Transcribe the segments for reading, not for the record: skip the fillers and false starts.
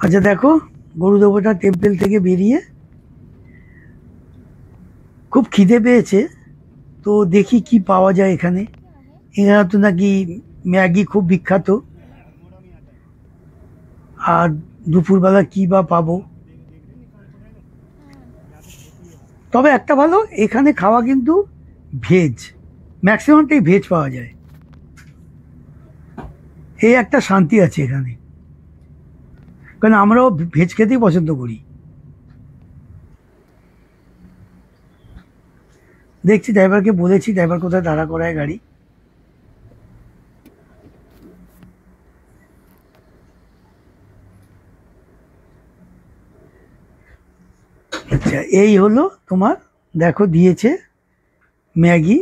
আচ্ছা দেখো, গরু দেবতা টেম্পল থেকে বেরিয়ে খুব খিদে পেয়েছে, তো দেখি কি পাওয়া যায় এখানে। এখানে তো নাকি ম্যাগি খুব বিখ্যাত, আর দুপুরবেলা কি বা পাবো। তবে একটা ভালো, এখানে খাওয়া কিন্তু ভেজ, ম্যাক্সিমামটাই ভেজ পাওয়া যায়। এই একটা শান্তি আছে এখানে, কারণ আমরাও ভেজ খেতেই পছন্দ করি। দেখছি, ড্রাইভারকে বলেছি, ড্রাইভার কোথায় দাঁড়া করায় গাড়ি। আচ্ছা, এই হলো তোমার, দেখো দিয়েছে ম্যাগি।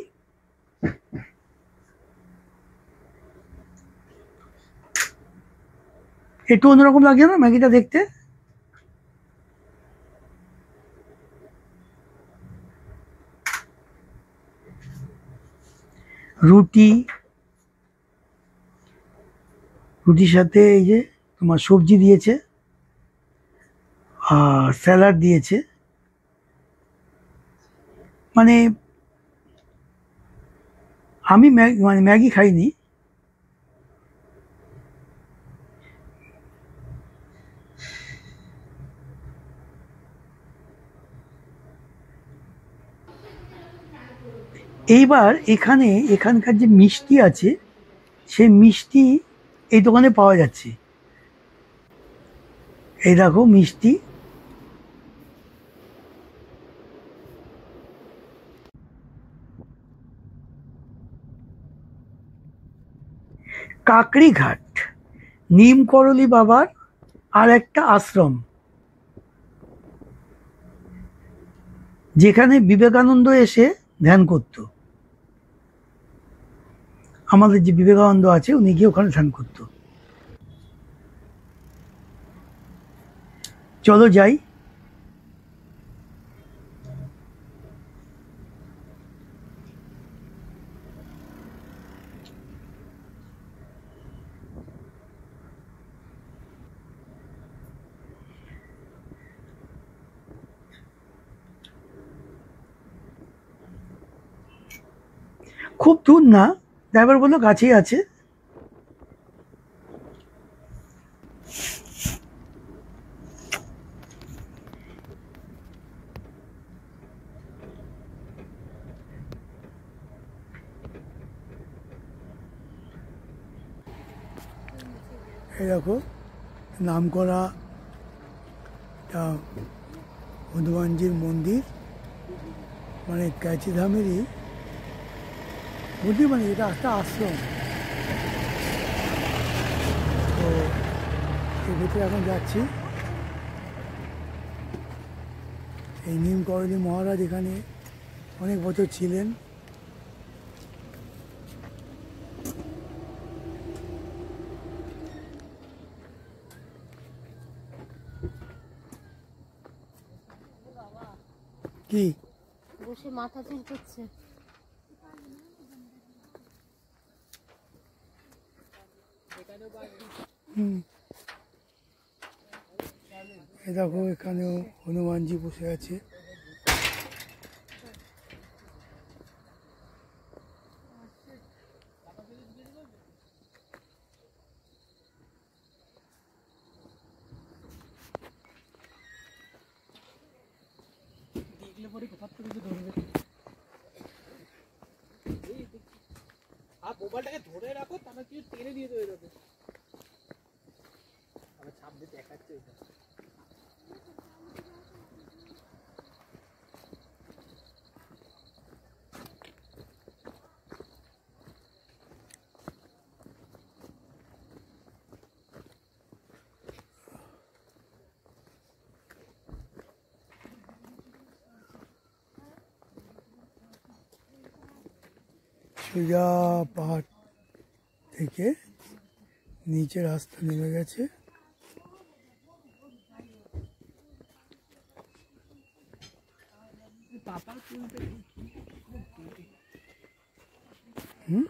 একটু অন্যরকম লাগছে না ম্যাগিটা দেখতে? রুটি, রুটির সাথে এই যে তোমার সবজি দিয়েছে, আর স্যালাড দিয়েছে। মানে আমি মানে ম্যাগি খাইনি। এইবার এখানকার যে মিষ্টি আছে, সেই মিষ্টি এই দোকানে পাওয়া যাচ্ছে। এই দেখো মিষ্টি, কাকড়ি ঘাট, নিম করলি বাবার আর একটা আশ্রম, যেখানে বিবেকানন্দ এসে ধ্যান করত। আমাদের যে বিবেকানন্দ আছে, উনি গিয়ে ওখানে ধ্যান করত। চলো যাই। খুব দূর না, ড্রাইভার বললো কাছেই আছে। এই দেখো, নাম করা একটা হনুমানজির মন্দির, মানে ক্যাচিধামেরই মন্দির, মানে এটা একটা আশ্রম। তো এর ভিতরে এখন যাচ্ছি। এই নিম করলি মহারাজ এখানে অনেক বছর ছিলেন। কি বসে মাথা চুলকাচ্ছে। এই দেখো, এখানেও হনুমানজি বসে আছে। মোবাইলটাকে ধরে রাখো, তাহলে কি টেনে দিয়ে দেবে এরকম। আমার ছাপ দিয়ে দেখাচ্ছে এটা। সোজা পাহাড় থেকে নিচে রাস্তা নেমে গেছে। হুম,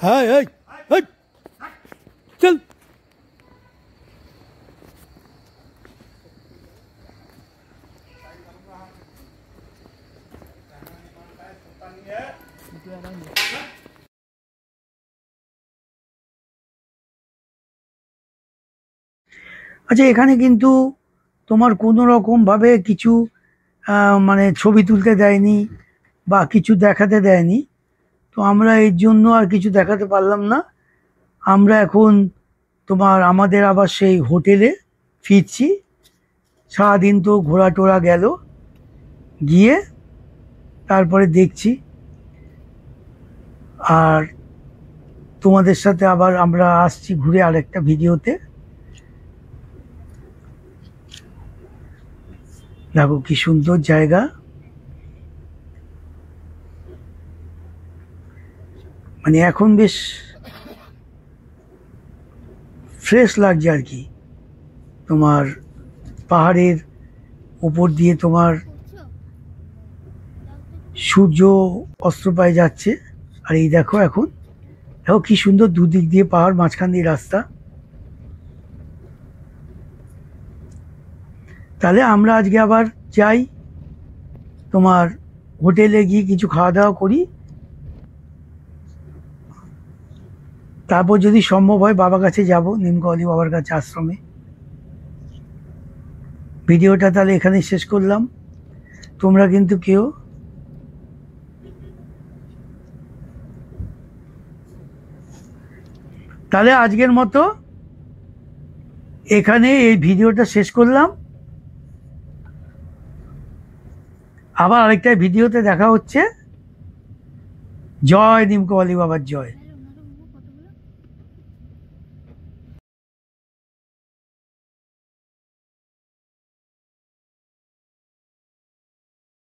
হ্যাঁ এই এই, চল। আচ্ছা, এখানে কিন্তু তোমার কোনো রকমভাবে কিছু মানে ছবি তুলতে দেয়নি বা কিছু দেখাতে দেয়নি। তো আমরা এর জন্য আর কিছু দেখাতে পারলাম না। আমরা এখন তোমার আমাদের আবার সেই হোটেলে ফিরছি। সারাদিন তো ঘোরা টোরা গেল, গিয়ে তারপরে দেখছি। আর তোমাদের সাথে আবার আমরা আসছি ঘুরে আরেকটা ভিডিওতে। দেখো কি সুন্দর জায়গা, মানে এখন বেশ ফ্রেশ লাগছে আর কি। তোমার পাহাড়ের উপর দিয়ে তোমার সূর্য অস্তপ্রায় যাচ্ছে। আর এই দেখো এখন, দেখো কি সুন্দর দুদিক দিয়ে পাহাড়, মাঝখান দিয়ে রাস্তা। তাহলে আমরা আজকে আবার যাই, তোমার হোটেলে গিয়ে কিছু খাওয়া দাওয়া করি। তারপর যদি সম্ভব হয় বাবার কাছে যাব, নিমকলি বাবার কাছে আশ্রমে। ভিডিওটা তাহলে এখানে শেষ করলাম। তোমরা কিন্তু কেউ তাহলে আজকের মতো এখানে এই ভিডিওটা শেষ করলাম। আবার আরেকটা ভিডিওতে দেখা হচ্ছে। জয় নিমকলি বাবার জয়।